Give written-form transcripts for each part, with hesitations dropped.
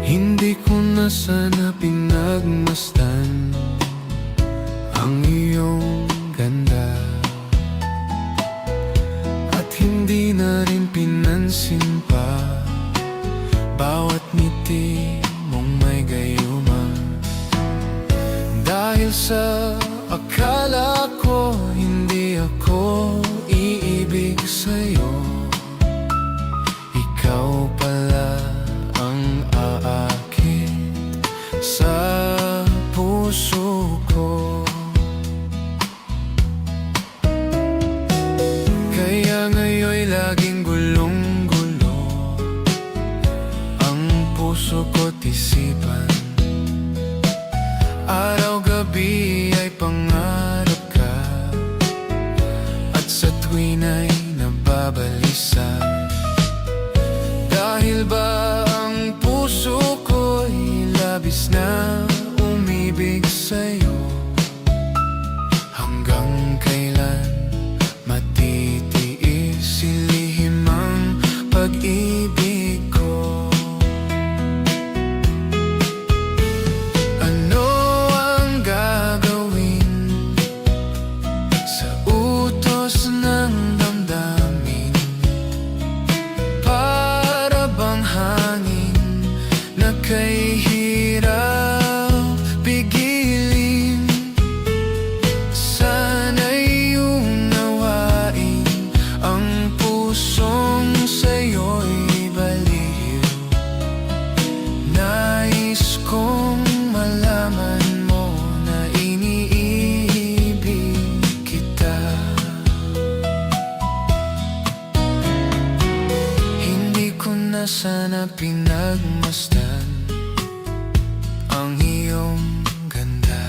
Hindi ko na sana pinagmasdan ang iyong ganda, at hindi na rin pinansin pa bawat ngiti mong may gayuma. Dahil sa akala ko hindi ako iibig sa'yo, ikaw pala ang aakit sa puso ko. Kaya ngayon'y laging gulong-gulo ang puso ko't isipan. Araw-gabi ay pangarap ka, at sa tuwin ay nababalisa. Dahil ba ang puso ko'y labis na umibig sa'yo? Hanggang kailan matitiis ilihim ang pag-ibig ko? Ano ang gagawin sa utos ng damdamin? Para bang hangin na kay hirap pigilin? Sana'y unawain ang pusong sa'yo'y baliw. Nais kong malaman mo na iniibig kita. Hindi ko na sana pinagmasdan ang iyong ganda,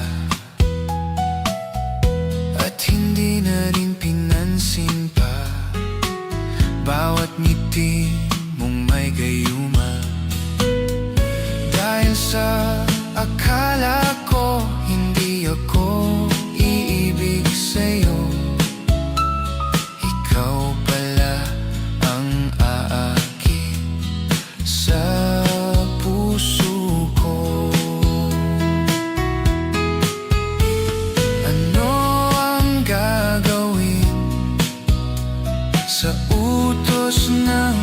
at hindi na rin pinansin pa bawat ngiti mong may gayuma. Dahil sa akala ko hindi ako iibig sa'yo, ikaw pala ang aakit sa puso ko. Ano ang gagawin sa utos ng